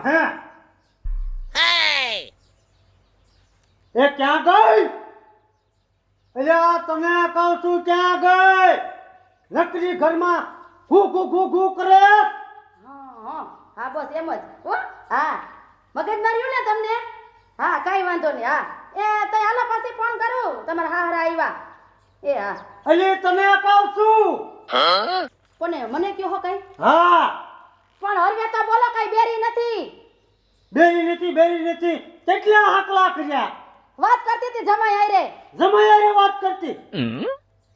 હે એ ક્યાં ગઈ? અલ્યા તને કહું છું ક્યાં ગઈ? નકરી ઘરમાં ઘૂ ઘૂ ઘૂ ઘૂ કરે. હા બસ એમ જ હો. હા મગજ માર્યું ને તમને? હા કાંઈ વાંધો નહીં. હા એ તો હાલો પાછી ફોન કરું તમારા હાહરા આવ્યા. એ હા અલી તને કહું છું. કોને મને કયો હો કઈ? હા પણ હરવે તો બોલો કઈ બેરી નથી. બેરી નથી કેટલા હાકલા કર્યા. વાત કરતી હતી જમાઈ આયરે. જમાઈ હારે વાત કરતી.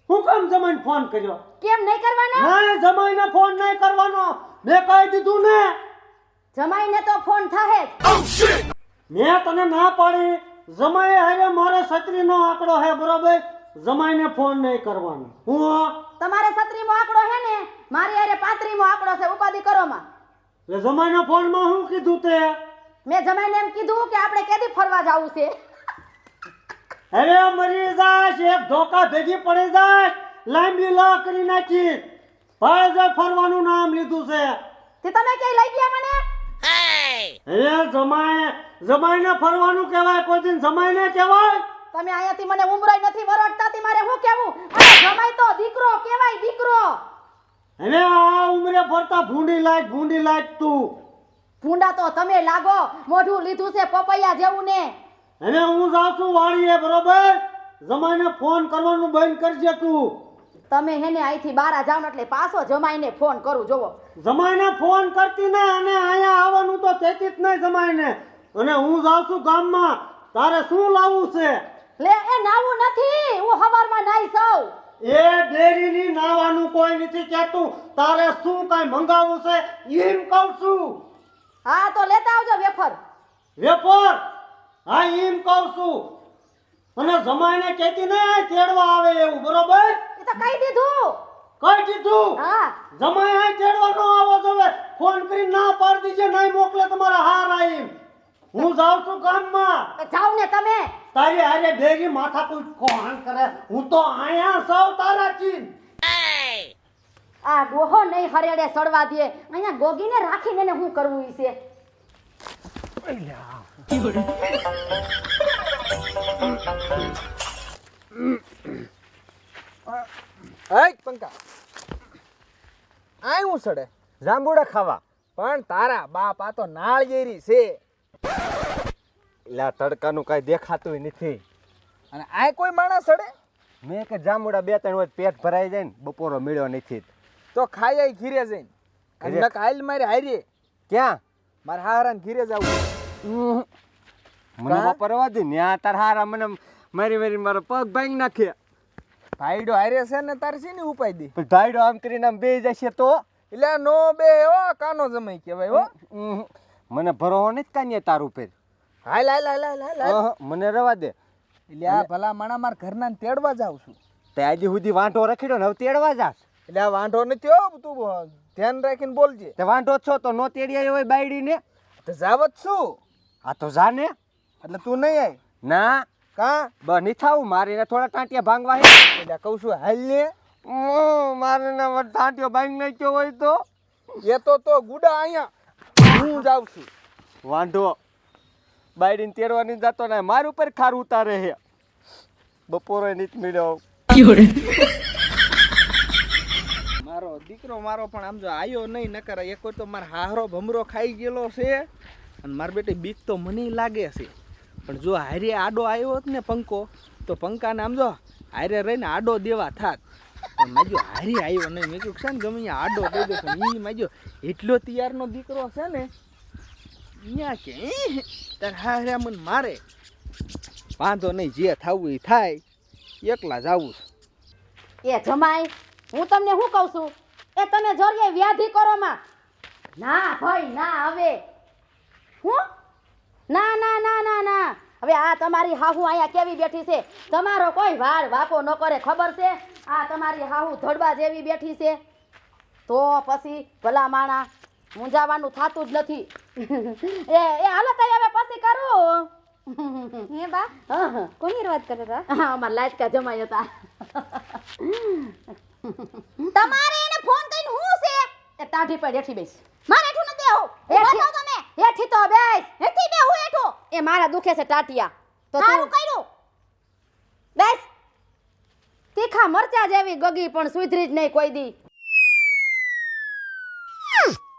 હું કેમ જમાઈને ફોન કર્યો? કેમ નહીં કરવાનો? નહીં જમાઈને ફોન નહીં કરવાનો. મેં કહી દીધું ને. જમાઈને તો ફોન થાહે જ. મેં તને ના પાડી. જમાઈ હારે મારે છત્રીનો આંકડો હે બરોબર. જમાઈને ફોન નહીં કરવાનો. હું તમારે 37મો આંકડો હે ને મારી હારે 35મો આંકડો છે ઉપાધિ કરો માં. એ જમાઈના ફોનમાં હું કીધું તે? મેં જમાઈને એમ કીધું કે આપણે કેદી ફરવા જાવું છે. અરે મરી જાય એક ધોકા ભેગી પડી જાય લાંબી લા કરી નાખી. ભાઈ ફરવાનું નામ લીધું છે. તે તમે ક્યાંય લઈ ગયા મને? અરે જમાઈને ફરવાનું કહેવાય કોઈ દિન જમાઈને કહેવાય? તમે અહીંયાથી મને ઉમરાઈ નથી વરડતા તી મારે શું કહેવું? અરે જમાઈ તો દીકરો કહેવાય દીકરો. અરે આ ઉમરે ફરતા ભૂંડી લાગ તું. ભૂંડા તો તમે લાગો. મોઢું લીધું છે પપૈયા જેવું ને. અને હું જાઉં છું વાડીએ બરોબર. જમાઈને ફોન કરવાનું બંધ કરજે તું. તમે હેને અહીંથી બારા જાવ એટલે પાછો જમાઈને ફોન કરું જોવો. જમાઈને ફોન કરતી ને અને અહીંયા આવવાનું તો કહેતી જ નહીં જમાઈને. અને હું જાઉં છું ગામમાં. તારે શું લાવવું છે? લે એ નાવું નથી. હું હવારમાં નાઈ સૌ. એ ડેરીની નાવાનું કોઈ નથી કહેતું. તારે શું કાંઈ મંગાવવું છે એમ કહું છું. હા તો લેતા આવજો વેફર. વેફર? હા એમ કહું છું. અને જમાઈને કહેતી ને તેડવા આવે એવું બરોબર. એ તો કહી દીધું. કઈ દીધું? હા જમાઈ આ તેડવા નો આવો જોવે. ફોન કરી ના પાડી દીજે નહીં મોકલે તમારા હાર એમ. હું જાઉં છું ગામમાં. જાવ ને તમે. તારી હારે બેરી માથા કોઈ કોણ કરે. હું તો આયા સૌ તારા ચીન. આ ડોહો નહીં હરેડે સડવા દે. અહીંયા ગોગીને રાખીને એને શું કરવું ઈ છે? પંકા આય હું સડે જાંબુડા ખાવા. પણ તારા બાપ આ તો નાળિયેરી છે. લા તડકાનું કાંઈ દેખાતું નથી. અને આય કોઈ માણસ સડે? મેં કે જાંબુડા 2-3 હોય પેટ ભરાઈ જાય ને બપોરો મળ્યો નથી. તો ખાઈ આય ઘીરે જઈને. ઘીરે? નક હાલ મારે હારીએ. ક્યાં? મારે હારાને ઘીરે જાવું. મને વાપરવા દે ન્યા તાર હારા મને મારી મારો પગ ભાંગી નાખે. ભાઈડો હારે છે ને તારે છે ને ઉપાય દે. પણ ભાઈડો આમ કરીને આમ બેહી જશે તો? એટલે નો બે હો કાનો જમાઈ કહેવાય હો. મને ભરોહો નથી કાંઈ તાર ઉપર. હાલ હાલ હાલ હાલ હાલ હાલ. મને રવા દે. એટલે આ ભલા માણા માર ઘરના ને તેડવા જાઉં છું. તે આજે સુધી વાંઢો રખડ્યો ને હવે તેડવા જાસ. એટલે આ વાંઢો નથી હો. તું ધ્યાન રાખીને બોલજે. તે વાંઢો છો તો નો તેડી આવ્યો હોય બાયડીને? તો જાવત છું. આ તો જાને. એટલે તું નહીં આય ના કા બ નહીં થાવું. મારીને થોડા ટાંટિયા ભાંગવા હે. એટલે કહું છું હાલ ને. મારે ના ટાંટિયો ભાંગી નાખ્યો હોય તો એ તો ગુડા અહીંયા હું જાઉં છું. વાંઢો બાયડીને તેડવાની જતો ને મારી ઉપર ખાર ઉતારે હે. બપોરે નથી મળ્યો. મારો દીકરો મારો પણ આમ જો આયો નહીં નકર એક વાર તો મારો હાહરો ભમરો ખાઈ ગયેલો છે. અને મારી બેટી બીક તો મને લાગે છે. પણ જો હારે આડો આવ્યો હોત ને પંકો તો પંકાને આમ જો હારે રહીને આડો દેવા થાત. પણ માજો હારે આવ્યો નહીં. મેં કીધું છે ને ગમે આડો દઈ દો. પણ એ માજો એટલો તૈયારનો દીકરો છે ને અહીંયા કે તાર હારે મને મારે. વાંધો નહીં જે થવું એ થાય. એકલા જાવું. એ જમાઈ હું તમને શું કહું છું? એ તમે જોરીએ વ્યાધિ કરો માં. ના ભાઈ ના હવે. હું ના ના ના ના ના હવે આ તમારી હાહુ અહીંયા કેવી બેઠી છે? તમારો કોઈ વાર વાપો ન કરે ખબર છે? આ તમારી હાહુ ધડબા જેવી બેઠી છે. તો પછી ભલા માણા મૂંઝાવાનું થતું જ નથી. એ હાલો તઈ હવે પછી કરું. હે બા કોની વાત કરતા હતા? હા અમાર લાડકા જમાઈ હતા. તમારે એને ફોન કરીને હું છે? એ ટાઢી પર હેઠી બેસ. મારે હેઠું નથી આવું. હેઠી બતાવો તમે. હેઠી તો એ મારા દુખે છે ટાટિયા તો સારું તું કર્યું. બેસ તીખા મરચા જેવી ગગી પણ સુધરી જ નહીં કોઈ દી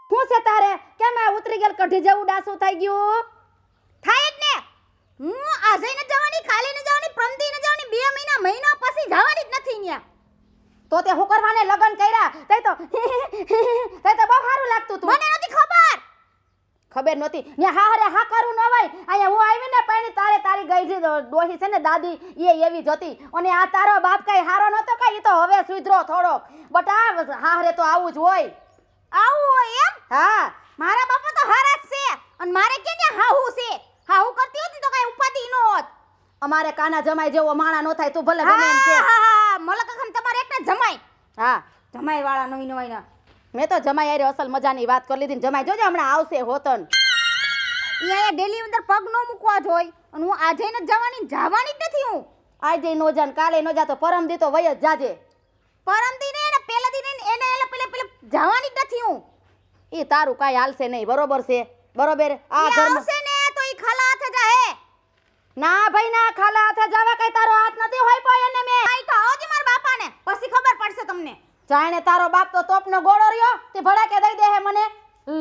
શું છે તારે કેમ આ ઉતરી ગયેલ કઢી જેવું ડાસું થઈ ગયું થાય જ ને. હું આજે ન જવાની, કાલે ન જવાની, પ્રમદી ન જવાની, 2 મહિના પછી જવાની જ નથી ન્યા. તો તે હું કરવાને લગન કર્યા તે તો બહુ સારું લાગતું તું મને નથી ખબર. ખબર નહોતી ને હા હરે હા કરું ન હોય અહીંયા હું આવી ને પાણી તારી ગઈ છે ડોહી છે ને દાદી એ એવી જ હતી અને આ તારો બાપ કઈ હારો નતો કઈ ઈ તો હવે સુધરો થોડોક બટ આ હા હરે તો આવું જ હોય આવું હોય એમ? હા મારા બાપા તો હારા જ છે અને મારે કે ને હાહુ છે. હાહુ કરતી હોત ને તો કઈ ઉપાધિ ન હોત. અમારે કાના જમાઈ જેવો માણા નો થાય તું ભલે ગમે એમ કે હા મલક ખમ તમારે એકને જમાઈ હા જમાઈ વાળા નવી ના મેં તો જમાઈ આરે અસલ મજાની વાત કરી લીધી ને જમાઈ જોજે હમણાં આવશે હોતન અહીંયા ડેલી અંદર પગ ન મૂકવા જોઈ અને હું આજે ન જવાની જ નથી હું. આજે નો જાન કાલે નો જા તો પરમ દી તો વય જ જાજે પરમ દિને ને પેલા દિને ને એને એટલે પેલે જવાની જ નથી હું. ઈ તારું કાઈ હાલશે નહીં બરોબર છે બરોબર આ ઈ ઘરમાં આવશે ને તો ઈ ખાલા હાથે જાહે. ના ભાઈ ના ખાલા હાથે જવા કઈ તારો હાથ નથી હોય કોઈ એને મેં આઈ તો આવજે મારા બાપાને પછી ખબર પડશે તમને. જાણે તારો બાપ તો તોપનો ગોળો રહ્યો તે ભડાકે દઈ દે હે મને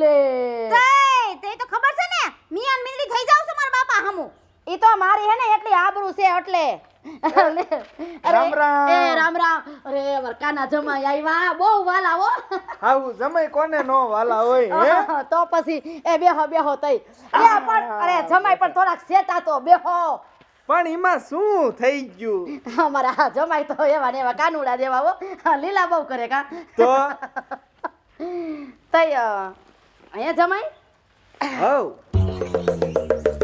લે તે તો ખબર છે ને મિયાન મિંદડી થઈ જાવ છો મારા બાપા હામુ. ઈ તો મારી હે ને એટલી આબરૂ છે એટલે લે. અરે, રામ રામ. એ રામ રામ અરે વરકાના જમાઈ આવ્યા બહુ વાલા હો આવું જમાઈ કોને નો વાલા હોય હે? તો પછી એ બેહો તઈ એ પણ અરે જમાઈ પણ થોડાક સેતા તો બેહો પણ એમાં શું થઈ ગયું? અમારા હા જમાઈ તો એવા ને એવા કાનુડા જેવા હો લીલા બહુ કરે કા તો તઈ અહીંયા જમાઈ હવ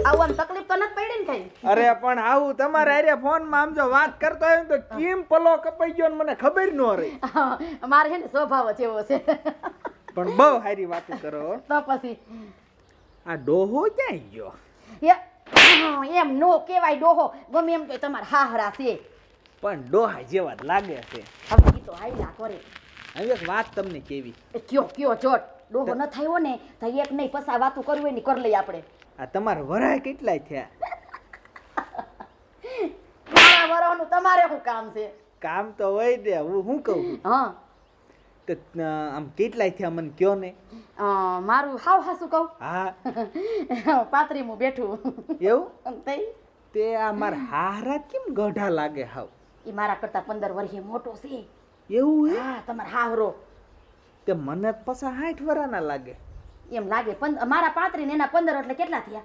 આવું આમ તકલીફ તો નથી પડી ને કઈ અરે પણ આવું તમારે હારે ફોન માં આમ જો વાત કરતો હોય ને તો કેમ પલો કપાઈ ગયો ને મને ખબર ન રહી. મારે હે ને સ્વભાવ જ એવો છે પણ બહુ સારી વાતો કરો હો. તો પછી આ ડોહો ક્યાં ગયો? એમ નો કેવાય ડોહો ગમે એમ તો તમારે હાહરા છે પણ ડોહા જેવા જ લાગે છે. હવે ઈ તો હાઈલા કરે હવે એક વાત તમને કેવી, એ કયો ચોટ ડોહો ન થયો ને તો એક નહીં પસા વાતું કરવું એની કરી લઈએ આપણે આ તમારા વરાય કેટલાય થયા? મારા વરોનું તમારે શું કામ છે કામ તો હોય દે, હું શું કહું છું? હા તો આમ કેટલાય થયા મને કયો ને. મારું હાવ હાસું કહું હા પાતરીમું બેઠું એવું? તઈ તે આ મારા હારા કેમ ગઢા લાગે હાવ? ઈ મારા કરતા 15 વર્ષે મોટો છે એવું હે? હા તમાર હાહરો તે મને પાછા 60 વરાના લાગે. એમ લાગે મારા 35 ને એના 15 એટલે કેટલા થયા?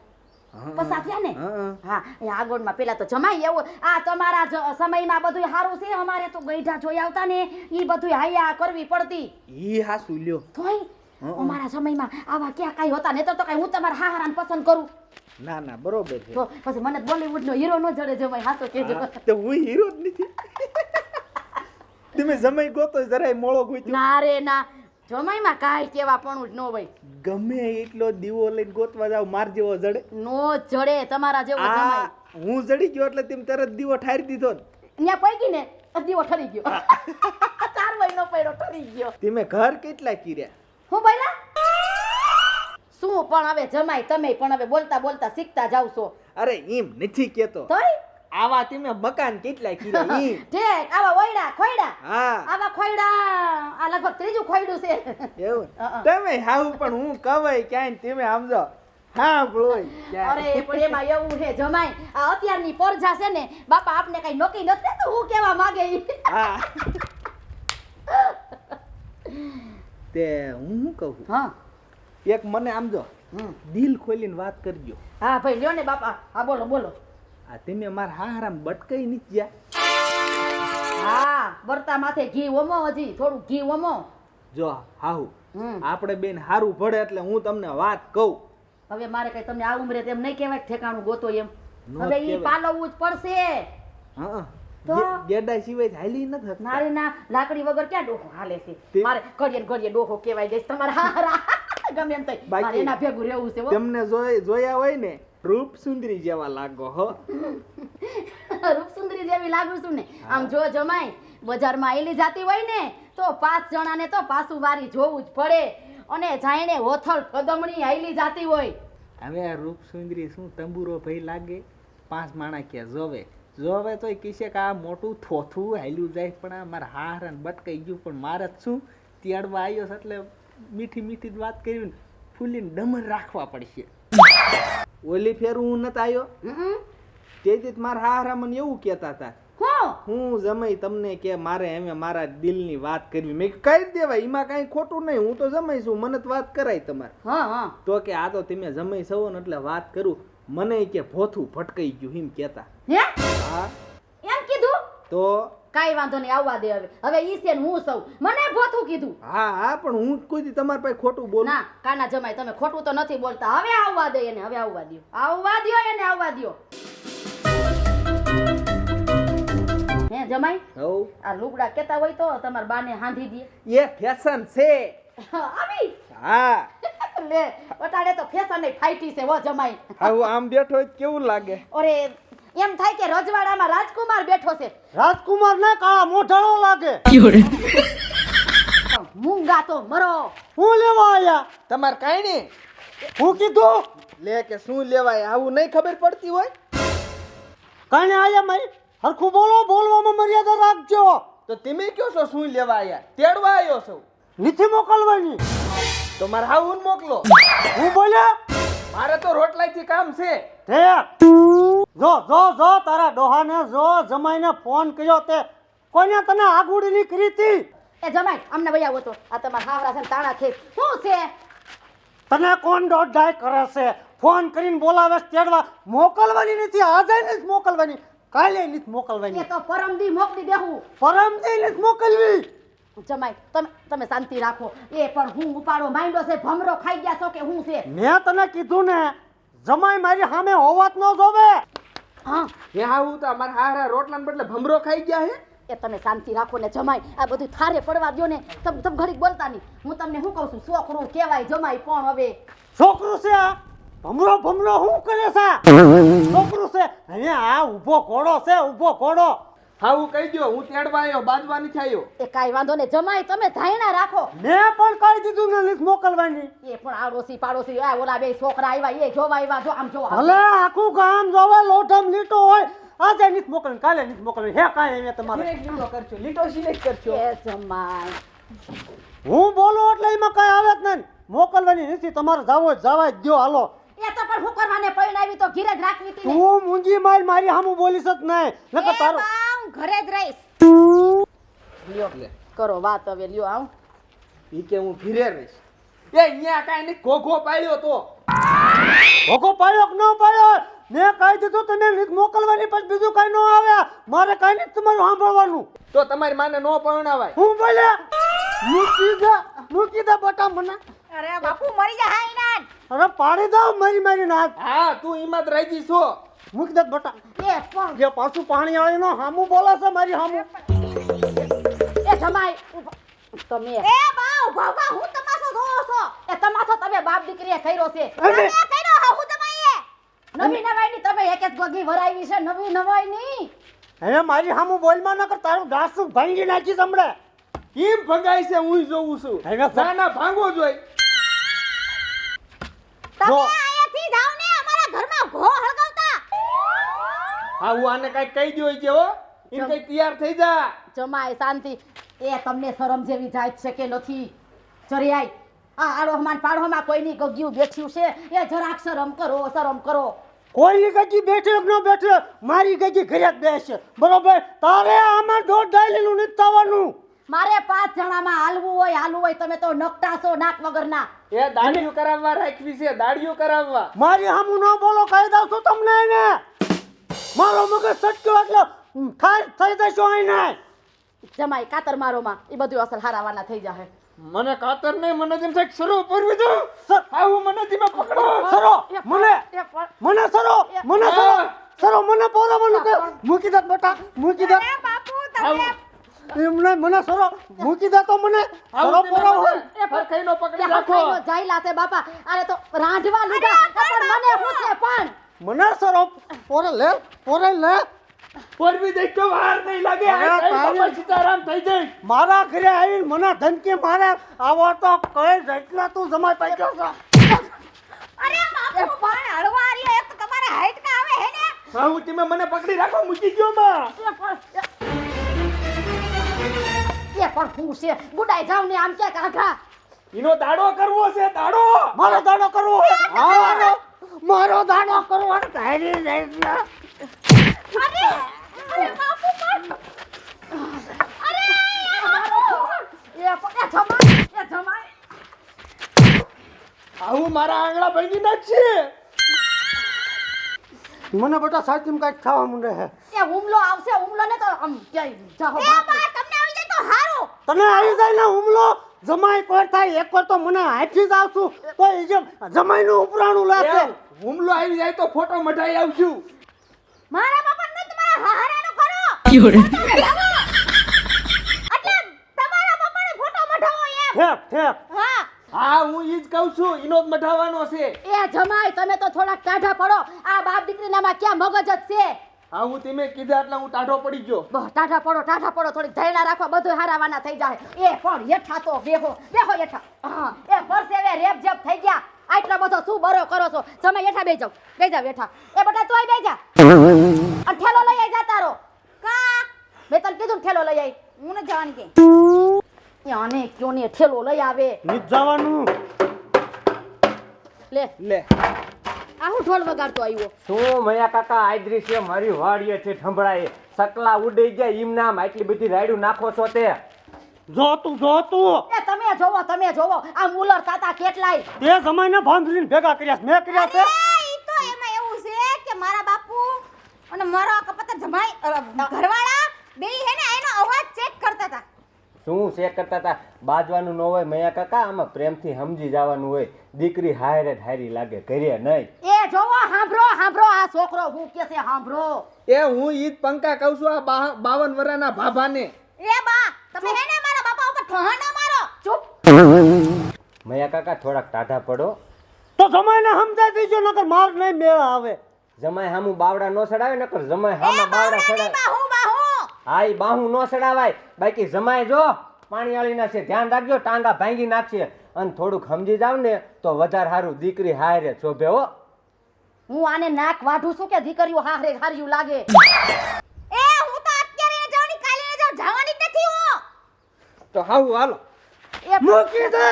પસા થયા ને? હા. હા એ આગળમાં પેલા તો જમાઈ એવું આ તમારા સમયમાં બધું સારું છે અમારે તો ગઈઢા જોઈ આવતા ને ઈ બધું હાયા કરવી પડતી ઈ હાસુ લ્યો. તોય અમારા સમયમાં આવા ક્યાં કાઈ હતા ને તો કાઈ હું તમારા હાહરાને પસંદ કરું ના ના બરોબર છે. તો પછી મને બોલીવુડ નો હીરો નો જડે જમાઈ હાસો કેજો હા, તો હું હીરો જ નથી. તમે જમાઈ ગોતો જરાય મોળો ગોત્યો? ના રે ના જમાઈમાં કાઈ કેવા પણ જ નો હોય ગમે એટલો દીવો લઈને ગોતવા જાવ માર જેવો જડે? નો જડે તમારા જેવો જમાઈ આ હું જડી ગયો એટલે તેમ તરત દીવો ઠારી દીધો ને. ન્યા પૈકી ને દીવો ઠરી ગયો 4 મહિનો પડ્યો ઠરી ગયો તમે ઘર કેટલા કીર્યા? હું બોલા શું પણ હવે જમાઈ તમે પણ હવે બોલતા બોલતા શીખતા જાવ છો અરે એમ નથી કેતો, તોય આવા તમે મકાન કેટલા કીર્યા ઈ? ઠીક આવા ઓયડા ખોયડા હા આવા ખોયડા આ લગભગ ત્રીજું ખોયડું છે એવું? હા. તમે હાવ પણ હું કવાય ક્યાંય તમે સમજો હા બોય અરે પણ એમાં એવું છે જમાઈ આ અત્યારની પરજા છે ને બાપા આપને કઈ નોકી નથી તો હું કેવા માંગે ઈ હા તે હું શું કહું છું? હા એક મને આમ જો દિલ ખોલીને વાત કરજો. હા ભાઈ લ્યો ને બાપા હા બોલો બોલો આ તમે મારા હારામ બટકાઈ નથી ગયા? હા બરતા માથે ઘી ઓમો હજી થોડું ઘી ઓમો જો હાહુ હમ આપણે બેન હારું ભળે એટલે હું તમને વાત કહું. હવે મારે કઈ તમને આ ઉંમરે તેમ નહીં કહેવાય કે ઠેકાણું ગોતો એમ નો હવે ઈ કહેવાય. પાલવવું જ પડશે હા તો? ગેડા સિવાય હાલી નથી શકતા. નારી ના લાકડી વગર ક્યાં ડોહો હાલે છે તે- મારે ઘડીએ ડોહો કહેવાય જઈશ તમારા હારા ગમે એમ થઈ બાકી- મારે એના ભેગું રહેવું છે હો. તમને જોયા હોય ને રૂપ સુંદરી જેવા લાગો હો. રૂપસુંદરી જેવી લાગુ છું ને આમ જો જમાઈ બજારમાં આવેલી જાતી હોય ને તો 5 જણાને તો પાછું વારી જોવું જ પડે અને જાણે હોથલ કદમણી આવેલી જાતી હોય હવે આ રૂપ સુંદરી શું તંબુરો ભાઈ લાગે 5 માણા કે જોવે જોવે તોય કીશે કે આ મોટું થોથું હાલ્યું જાય પણ આ મારા હાર ને બટકાઈ ગયું પણ મારે જ શું તેડવા આવ્યો છે એટલે મીઠી મીઠી જ વાત કરી ફૂલીને ડમર રાખવા પડશે ઓલી ફેર હું નત આવ્યો તે દી મારા હારા મને એવું કહેતા હતા હું જમાઈ તમને કે મારે એમે મારા દિલની વાત કરવી મેં કહી દેવાય એમાં કાંઈ ખોટું નહીં હું તો જમાઈ છું મને તો વાત કરાય તમારે તો કે આ તો તમે જમાઈ છો ને એટલે વાત કરું મને કે ભોથું ભટકાઈ ગયું એમ કહેતા હા એમ કીધું તો કાઈ વાંધો નહીં આવવા દે હવે ઈ છે ને હું સૌ મને ભોથું કીધું હા પણ હું કોઈ દી તમારા પાસે ખોટું બોલું ના કાના જમાઈ તમે ખોટું તો નથી બોલતા હવે આવવા દે એને હવે આવવા દ્યો એને આવવા દ્યો હે જમાઈ હવ આ લુગડા કેતા હોય તો તમાર બાને હાંધી દે એ ફેશન છે આવી હા લે બટાડે તો ફેશન નહીં ફાઈટી છે હો જમાઈ હા હું આમ બેઠો હોય તો કેવું લાગે ઓરે એમ થાય કે રજવાડામાં રાજકુમાર બેઠો છે રાજકુમાર ને કાળા મોઢાળો લાગે મૂંગા તો મરો હું લેવા આયા તમારે કાંઈ નહીં હું કીધું લે કે શું લેવાય આવું નહીં ખબર પડતી હોય કાને આયા મારી હરખું બોલો બોલવામાં મર્યાદા રાખજો તો તમે કયો છો શું લેવા આયા તેડવા આવ્યો છો નથી મોકલવાની તો મારે હાઉન મોકલો હું બોલ્યા મારે તો રોટલાઈથી કામ છે તે જો જો જો તારા ડોહાને જો જમાઈને ફોન કર્યો તે કોઈને તને આગુડીની કરી હતી એ જમાઈ અમને વઈ આવો તો આ તમારા હાવરા છે ને તાણા ખેસ શું છે તને કોણ દોડાઈ કરે છે ફોન કરીને બોલાવે છે તેડવા મોકલવાની નથી આજે નથી મોકલવાની કાલે નથી મોકલવાની એ તો પરમદી મોકલી દેવું પરમદી નથી મોકલવી જમાઈ તમે શાંતિ રાખો એ પણ હું ઉપાડો માંડ્યો છે ભમરો ખાઈ ગયા છો કે હું છે મેં તને કીધું ને જમાઈ મારી સામે હોવાત ન જોવે હા હે હાઉ તો અમારા હારા રોટલાને બદલે ભમરો ખાઈ ગયા હે એ તમે શાંતિ રાખો ને જમાઈ આ બધું થારે પડવા દ્યો ને તમે ઘડીક બોલતા નહીં હું તમને શું કહું છું છોકરું કહેવાય જમાઈ પણ હવે છોકરું છે આ ભમરો ભમરો શું કરે છે છોકરું છે હવે આ ઊભો ઘોડો છે ઊભો ઘોડો હાઉ કહી દો હું તેડવા આવ્યો બાજવા નથી આવ્યો એ કાઈ વાંધો ને જમાઈ તમે ધાયણા રાખો મેં પણ કહી દીધું ને નથી મોકલવાની એ પણ આડોશી પાડોશી આ ઓલા બે છોકરા આવ્યા એ જોવા આવ્યા જો આમ જો ભલે આખું ગામ જોવે લોઢમ લીટો હોય આજે નથી મોકલવાની કાલે નથી મોકલવાની હે કાંઈ અહીંયા તમારે લીટો કરજો લીટો સિલેક્ટ કરજો એ જમાઈ હું બોલું એટલે એમાં કાંઈ આવે જ નહીં મોકલવાની નથી તમારે જાવો જવા જ દો હાલો એ તો પણ હું કરવાને પરણાવી તો ઘીરે જ રાખવી હતી ને તું મૂંજી મારી સામું બોલીશ જ નહીં નકર તારું હું ઘરે જ રહીશ લ્યો કરો વાત હવે લ્યો આવ ઈ કે હું ઘીરે રહીશ એ અહીંયા કાંઈ નહીં ઘોઘો પાડ્યો તો ભોગો પાડ્યો કે ન પાડ્યો મેં કહી દીધું તમે નથી મોકલવાની પછી બીજું કાંઈ ન આવે મારે કાંઈ નથી તમારું સાંભળવાનું તો તમારી માને નો પરણાવાય હું બોલે મૂકી દે બટા મને અરે બાપુ મરી જા હાઈ ના અરે પાડી દઉં મારી નાક હા તું હિંમત રાજી છો મૂકી દે બટા એ પણ જે પાછું પાણી વાળીનો હામું બોલે છે મારી હામું એ જમાઈ તમે એ બા ઉભા હું તમાસો જોવો છો એ તમાસો તમે બાપ દીકરીએ કર્યો છે અરે તમે કર્યો હા હું તમાઈએ નવી નવાઈની તમે એક એક ગોગી ભરાવી છે નવી નવાઈની હવે મારી હામું બોલમાં ન કર તારું ડાસું ભાંગી નાખીશ હમણાં કેમ ભગાય છે હું જોઉં છું હવે ના ના ભાંગો જોઈ તમે જો. અહીંયાથી જાવ ને અમારા ઘરમાં ઘો હળગાવતા હા હું આને કઈ કહી દો કે હો ઈન કઈ તૈયાર થઈ જા જમાઈ શાંતિ એ તમને શરમ જેવી જાય છે કે નથી ચરિયાઈ આ આડોહમાન પાડોહમાં કોઈની ગગ્યું બેઠ્યું છે એ જરાક શરમ કરો કોઈની ગજી બેઠે કે ન બેઠે મારી ગજી ઘરે જ બેસે બરોબર તારે આમાં દોઢ ડાયલીનું નથી થવાનું મારે 5 જણામાં હાલવું હોય તમે તો નકટા છો નાક વગરના એ દાડિયો કરાવવા રાખવી છે દાડિયો કરાવવા મારી હામું ન બોલો કહી દઉં છું તમને એને મારો મગજ સટક્યો એટલે ખાઈ થઈ જશો અહીં જમાઈ કાતર મારોમાં એ બધું અસલ હારાવાના થઈ જાહે મને કાતર નહીં મને જેમ છે શરૂ પરવી દો હા હું મને ધીમે પકડો સરો મને સરો મને પોરાવાનું કે મૂકી દે બેટા મૂકી દે અરે બાપુ તમે એમને મને સરો મૂકી દે તો મને સરો પોરાવો ફરખાઈનો પકડી એ રાખો હરખાઈનો જાયલા છે બાપા આને તો રાંધવા લીધા પણ મને શું છે પણ મને સરો પોરે લે પરવી દે તો વાર નહીં લાગે અરે આ કઈ તારી- બાપા સીતારામ થઈ જાય મારા ઘરે આવીને મને ધમકી મારે આવો તો કઈ જેટલા તું જમાઈ પાક્યો છે અરે બાપુ તમે મને પકડી રાખો, મૂકી ગયો માં. એ પણ હું છે બુડાઈ જાવ ને આમ ક્યાં કાઢા એનો દાડો કરવો છે, દાડો. મારો દાડો કરવો હા મારો દાડો કરવો ધારી જાય અરે અરે બાપુ પણ અરે એ જમાઈ આવું મારા આંગળા ભાંગી નાખશે. મને બેટા સાચીમાં કાંઈક ખાવા માંડે છે એ હુમલો આવશે હુમલો ને તો આમ ક્યાંય જાહો એ બા તમને આવી જાય તો હારું. તને આવી જાય ને હુમલો જમાઈ કોઈ થાય એક વાર તો મને હાથી જ આવશું તો એ જેમ જમાઈનું ઉપરાણું લાગશે એમ, હુમલો આવી જાય તો ફોટો મઢાઈ આવશું. મારા બાપા ને તમારા હાહારાનો કરો. એટલે તમારા બાપાને ફોટો મઢાવો એમ. ઠેક ઠેક હા હા હું ઈ જ કહું છું, ઈનો જ મઢાવવાનો છે. એ જમાઈ તમે તો થોડાક ટાઢા પડો આ બાપ દીકરીનામાં ક્યાં મગજ જ છે હા હું તમે કીધા એટલે હું ટાઢો પડી ગયો. બહુ ટાઢા પડો થોડીક ધૈર્ય રાખવા બધું હારાવાના થઈ જાય એ પણ હેઠા તો બેહો હેઠા હા એ પરસેવે રેપ જેપ થઈ ગયા આટલા બધો શું બરો કરો છો જમાઈ હેઠા બેહી જાવ હેઠા એ બેટા તોય બેહી જા અને ઠેલો લઈ આઈ જા તારો કા મેં તને કીધું ને ઠેલો લઈ આઈ હું ન જવાની કે આને ક્યો ને ઠેલો લઈ આવે નીચ જવાનું લે લે આ હું ઢોલ વગાડતો આવ્યો શું મયા કાકા આદરી છે મારી વાડીએ છે ઠંભળાએ સકલા ઉડી ગયા ઈમ નામ આટલી બધી રાયડું નાખો છો તે જોતું એ તમે જોવો આ મુલર તાતા કેટલાય તે જમાઈને ભાંભરીને ભેગા કર્યા મેં કર્યા છે અરે ઈ તો એમાં એવું છે કે મારા બાપુ અને મારા કપતા જમાઈ ઘરવાળા બેય હે ને એનો અવાજ ચેક કરતા હતા. શું ચેક કરતા હતા બાજવાનું ન હોય મયા કાકા આમાં પ્રેમથી સમજી જવાનું હોય દીકરી હારે હારી લાગે ઘરે નહીં એ જોવો હાંભળો આ છોકરો હું કે છે હાંભળો એ હું ઈ જ પંકા કહું છું આ 52 વર્ષના ભાભાને. એ બા તમે હે ને મારા બાપા ઉપર ઠહા ના મારો. ચૂપ મયા કાકા થોડાક ટાઢા પડો તો જમાઈને સમજાઈ દીજો નકર માર નહીં મેળા આવે જમાઈ હામું બાવડા નો ચડાવે નકર જમાઈ હામા બાવડા ચડાવે બાહુ હા ઈ બાહુ નો ચડાવાય બાકી જમાઈ જો પાણી આલીના છે ધ્યાન રાખજો ટાંગા ભાંગી નાખશે અને થોડુંક સમજી જાવ ને તો વધારે સારું દીકરી હારે શોભે હો હું આને નાક વાઢું છું કે દીકરીઓ હાર્યું લાગે એ હું તો અત્યારે જવાની કાલે જવાની જ નથી હું. તો હાઉ હાલો એ મૂકી દે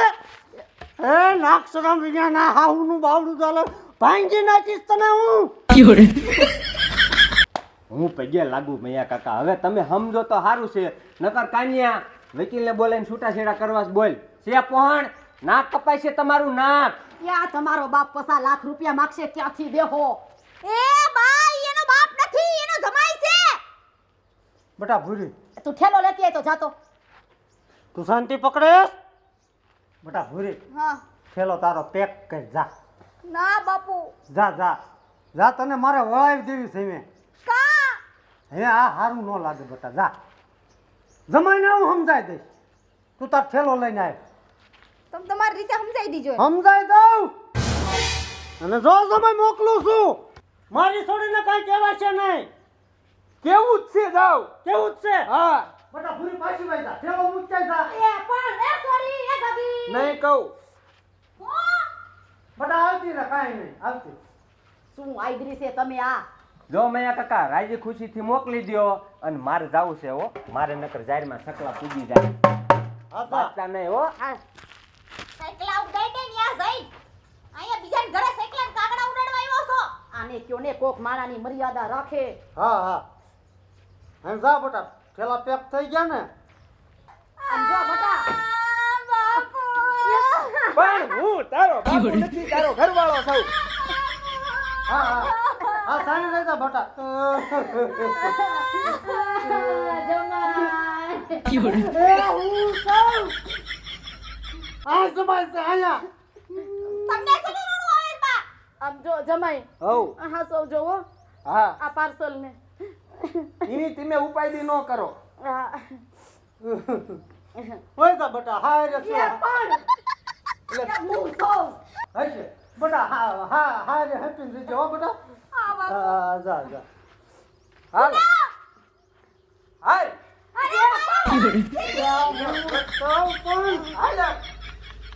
એ નાક સરામ વિના ના હાહુનું બાવડું ચાલે ભાંગી નાખીશ તને હું પગે લાગુ મૈયા કાકા હવે તમે સમજો તો સારું છે નકર કાન્યા વકીલને બોલાઈને છૂટાછેડા કરવા બોલ છે પહોણ નાક કપાય છે તમારું નાક યા તમારો બાપ પસા લાખ રૂપિયા માગશે ક્યાંથી દેહો એ બા ઈ એનો બાપ નથી એનો જમાઈ છે. બેટા ભૂરી તું ઠેલો લેતી આય તો જાતો તું શાંતિ પકડેસ બેટા ભૂરી હા થેલો તારો પેક કર જા ના બાપુ જા તને મારે વળાવી દેવી છે મેં કા હે આ હારું ન લાગે બેટા જા જમાઈને હું સમજાઈ દઈશ તું તાર થેલો લઈને આવ તમે તમારી રીતે સમજાઈ દીજો. સમજાઈ દઉં અને જો સમય મોકલું છું મારી છોડીને કઈ કહેવાય છે નહીં કેવું જ છે જાવ. કેવું જ છે હા બેટા ભૂરી પાછી વાઈ જા થેલો મૂકી જા એ પણ એ સોરી એ ગગી નહીં કહું. બેટા આવતી ને કાંઈ નહીં આવતી શું આઈદરી છે તમે આ જો મૈયા કાકા રાજી ખુશીથી મોકલી દ્યો અને મારે જાવું છે હો મારે નકર જાહેરમાં સકલા પૂજી જાય બાચા નહીં હો સાયકલ ઉડાઈ દે ન્યા જઈ અહીંયા બીજાને ઘરે સાયકલ અને કાગડા ઉડાડવા આવ્યો છો. આને કયો ને કોક માણાની મર્યાદા રાખે હા એમ જા બેટા થેલા પેક થઈ ગયા ને આમ જો બટા બાપુ પણ હું તારો બાપુ નથી તારો ઘરવાળો છું. હા સાની રહી જા બેટા આ જમાઈ છે આયા તમને શું રોણું આવે બા? આમ જો જમાઈ હઉ હા સૌ જોવો હા આ પાર્સલ ને એની તમે ઉપાયદી ન કરો. ઓય જા બેટા હાય રે એ પણ હું સૌ હશે બેટા હા રે હેપી થઈ જાઓ બેટા હા જા હાલ હાલ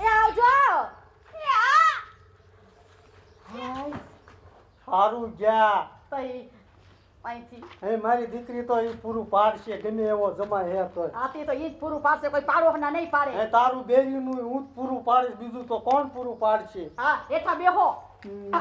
એ આવજો સારું ગયા તઈ અહીંથી એ મારી દીકરી તો એ પૂરું પાડશે ગમે એવો જમાય હે તો આથી તો ઈ જ પૂરું પાડશે, કોઈ પાડોશના નહીં પાડે. એ તારું બેરીનું હું જ પૂરું પાડીશ, બીજું તો કોણ પૂરું પાડશે? હા, હેઠા બેહો. હમ.